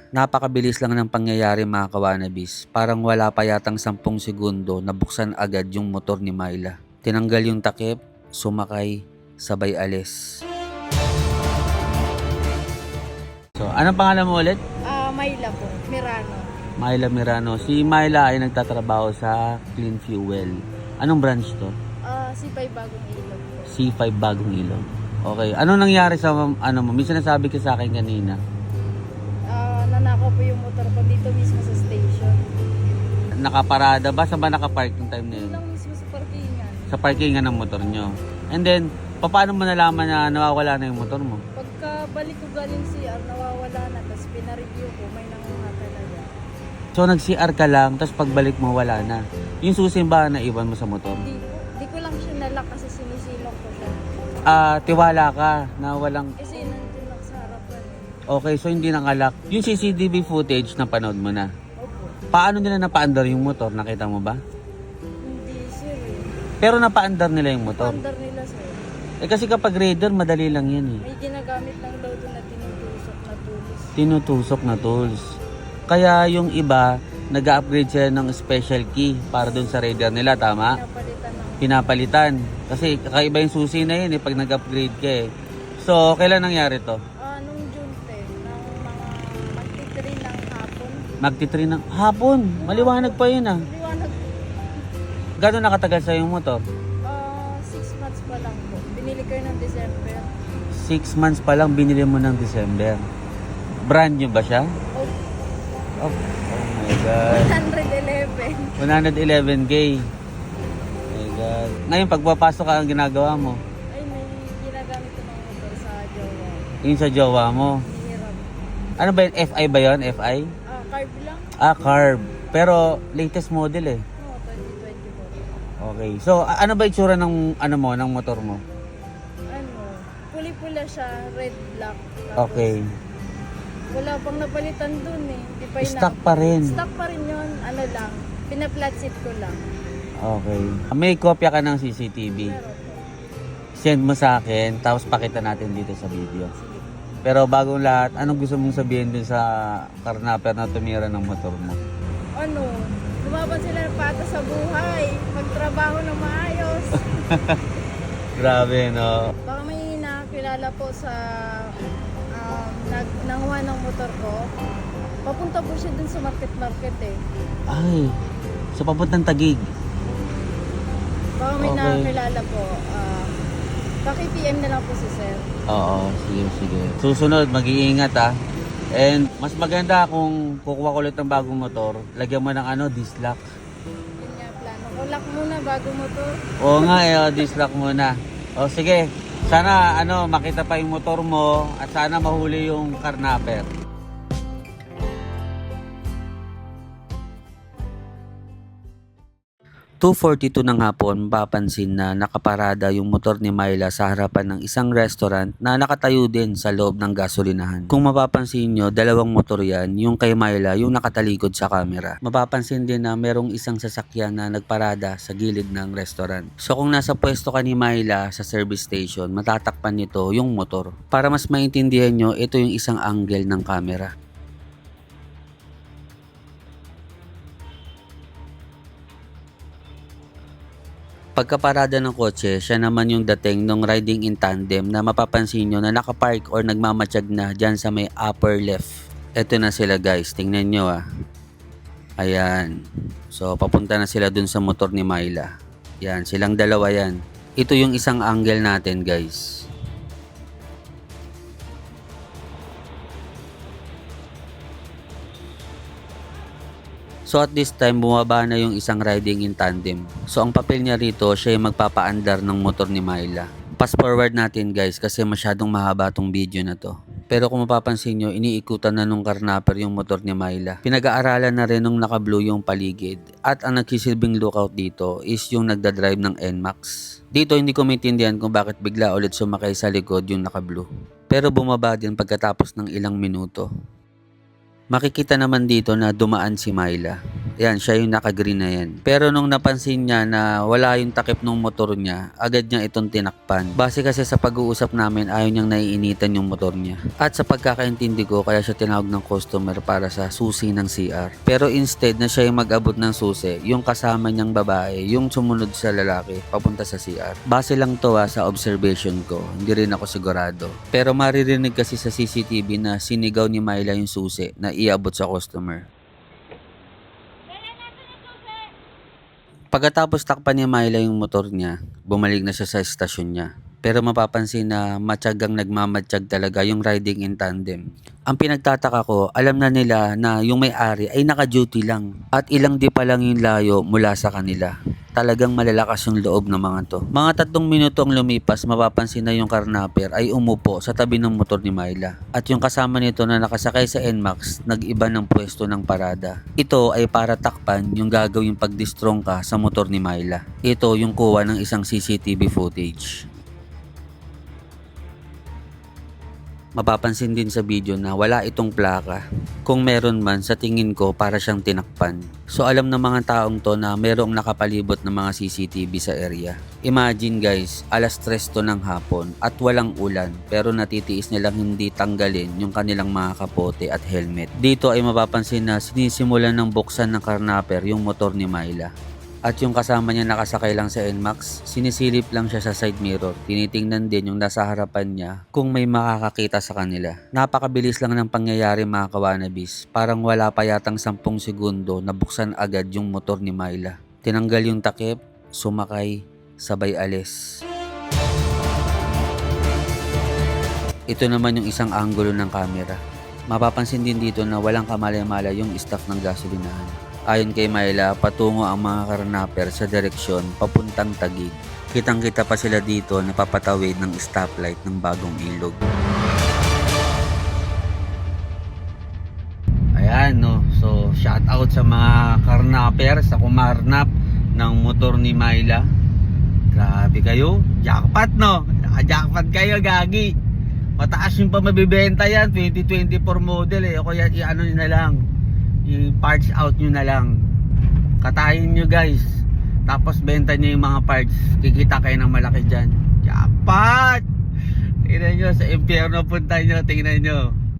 Napakabilis lang ng pangyayari mga kawanabis. Parang wala pa yatang 10 segundo nabuksan agad yung motor ni Myla. Tinanggal yung takip, sumakay, sabay alis. So, anong pangalan mo ulit? Mayla po, Mirano. Myla Mirano. Si Myla ay nagtatrabaho sa Clean Fuel. Anong branch to? C5 Bagong Ilog po. C5 Bagong Ilog. Okay. Ano nangyari sa ano mo? Minsan nasabi ka sa akin kanina. Nanakaw po yung motor ko dito mismo sa station. Nakaparada ba? Saan ba nakapark yung time na yun? Doon lang mismo sa parkingan. Sa parkingan ng motor nyo. And then, paano mo nalaman na nawawala na yung motor mo? Pagkabalik ko galing CR, nawawala na. Tapos pinareview ko, may nangunga talaga. So, nag-CR ka lang, tapos pagbalik mo, wala na. Yung susi ba na iwan mo sa motor? Di ko lang siya nalak kasi sinisilong ko siya. Tiwala ka na walang... Kasi nandun lang sa harapan. Okay, so hindi nakalak. Yung CCTV footage na panood mo na. Opo. Paano nila napaandar yung motor? Nakita mo ba? Hindi sir eh. Pero napaandar nila yung motor. Under nila sir. Kasi kapag raider, madali lang yan eh. May ginagamit lang daw doon na tinutusok na tulis. Tinutusok na tools. Kaya yung iba, nag-upgrade sila ng special key para dun sa raider nila, tama? Pinapalitan ng Pinapalitan. Kasi kakaiba yung susi na yun eh, pag nag-upgrade ka eh. So, kailan nangyari to? nung June 10, ng mga magti-3 ng hapon. Magti-3 ng hapon. Maliwanag pa yun ah. Liwanag, Gano'n nakatagal sa yung motor? 6 months pa lang po. Binili ko yun ng December. 6 months pa lang binili mo ng December. Brand new ba siya? Oh, Oh my God. 111. 111K. Oh my God. Ngayon, pagpapasok ka, ang ginagawa mo? Ay, may ginagamit ko ng motor sa jowa. Yung sa jowa mo. Hirap. Ano ba yun? FI ba yun? FI? Carb lang. Carb. Pero latest model eh. No, 2024. Okay. So, ano ba itsura ng ano mo, ng motor mo? Puli-pula siya, red, black. Tapos, Okay. wala pang napalitan dun eh. Di pa yun Stock pa rin. Stock pa rin yun. Ano lang. Pina-flat seat ko lang. Okay. May kopya ka ng CCTV. Pero po. Send mo sa akin, tapos pakita natin dito sa video. Sige. Pero bagong lahat, anong gusto mong sabihin dun sa karnaper na tumira ng motor mo? Lumaban sila ng pata sa buhay. Magtrabaho ng maayos. Grabe, no? Baka may nakilala po sa nanguha ng motor ko. Papunta po siya dun sa market eh. Ay, sa papuntang Taguig. Baka may Okay. nakilala po. Paki-PM na lang po si sir. Oo, sige. Susunod, mag-iingat ah. And mas maganda kung kukuha ko ulit ng bagong motor, lagyan mo ng disc lock. Yun nga plano ko. Lock muna bago motor. Oo nga disc lock muna. O sige, sana makita pa yung motor mo at sana mahuli yung karnaper. 2:42 ng hapon, mapapansin na nakaparada yung motor ni Myla sa harapan ng isang restaurant na nakatayo din sa loob ng gasolinahan. Kung mapapansin nyo, dalawang motor yan, yung kay Myla, yung nakatalikod sa camera. Mapapansin din na merong isang sasakyan na nagparada sa gilid ng restaurant. So kung nasa pwesto ka ni Myla sa service station, matatakpan nito yung motor. Para mas maintindihan nyo, ito yung isang angle ng camera. Pagkaparada ng kotse, siya naman yung dating nung riding in tandem na mapapansin nyo na nakapark or nagmamatsyag na dyan sa may upper left. Eto na sila guys, tingnan nyo ah. Ayan. So papunta na sila dun sa motor ni Myla. Yan, silang dalawa yan. Ito yung isang angle natin guys. So at this time, bumaba na yung isang riding in tandem. So ang papel niya rito, siya yung magpapaandar ng motor ni Myla. Fast forward natin guys kasi masyadong mahaba tong video na to. Pero kung mapapansin nyo, iniikutan na nung karnaper yung motor ni Myla. Pinag-aaralan na rin nung naka-blue yung paligid. At ang nagsisilbing lookout dito is yung nagdadrive ng NMAX. Dito hindi ko maintindihan kung bakit bigla ulit sumakay sa likod yung naka-blue. Pero bumaba din pagkatapos ng ilang minuto. Makikita naman dito na dumaan si Myla. Yan, siya yung naka-green na yan. Pero nung napansin niya na wala yung takip ng motor niya, agad niya itong tinakpan. Base kasi sa pag-uusap namin, ayaw niyang naiinitan yung motor niya. At sa pagkakaintindi ko, kaya siya tinawag ng customer para sa susi ng CR. Pero instead na siya yung mag-abot ng susi, yung kasama niyang babae, yung sumunod sa lalaki, papunta sa CR. Base lang to sa observation ko, hindi rin ako sigurado. Pero maririnig kasi sa CCTV na sinigaw ni Myla yung susi na iabot sa customer. Pagkatapos takpan ni Myla yung motor niya, bumalik na siya sa estasyon niya. Pero mapapansin na matyagang nagmamatsyag talaga yung riding in tandem. Ang pinagtataka ko, alam na nila na yung may-ari ay naka-duty lang at ilang di pa lang yung layo mula sa kanila. Talagang malalakas yung loob ng mga to. Mga 3 minutong lumipas, mapapansin na yung karnaper ay umupo sa tabi ng motor ni Myla. At yung kasama nito na nakasakay sa NMAX, nag-iba ng pwesto ng parada. Ito ay para takpan yung gagawing pagdistrongka sa motor ni Myla. Ito yung kuha ng isang CCTV footage. Mapapansin din sa video na wala itong plaka. Kung meron man, sa tingin ko para siyang tinakpan. So alam ng mga taong to na merong nakapalibot ng mga CCTV sa area. Imagine guys, 3:00 to ng hapon at walang ulan pero natitiis nilang hindi tanggalin yung kanilang mga kapote at helmet. Dito ay mapapansin na sinisimulan ng buksan ng karnaper yung motor ni Myla. At yung kasama niya nakasakay lang sa NMAX, sinisilip lang siya sa side mirror. Tinitingnan din yung nasa harapan niya kung may makakakita sa kanila. Napakabilis lang ng pangyayari mga kawanabis. Parang wala pa yatang 10 segundo na buksan agad yung motor ni Myla. Tinanggal yung takip, sumakay, sabay alis. Ito naman yung isang anggulo ng camera. Mapapansin din dito na walang kamalay-malay yung staff ng gasolinahan. Ayon kay Myla, patungo ang mga karnaper sa direksyon papuntang Taguig. Kitang-kita pa sila dito na papatawid ng stoplight ng bagong ilog. Ayan no, so shout out sa mga karnaper, sa kumarnap ng motor ni Myla. Grabe kayo, jackpot no, naka-jackpot kayo gagi. Mataas yung pa mabibenta yan, 2024 model o kaya i-ano nyo na lang, i-parts out nyo na lang, katayin nyo guys, tapos benta nyo yung mga parts, kikita kayo ng malaki dyan. Jackpot! Tingnan nyo, sa impyerno punta nyo, tingnan nyo.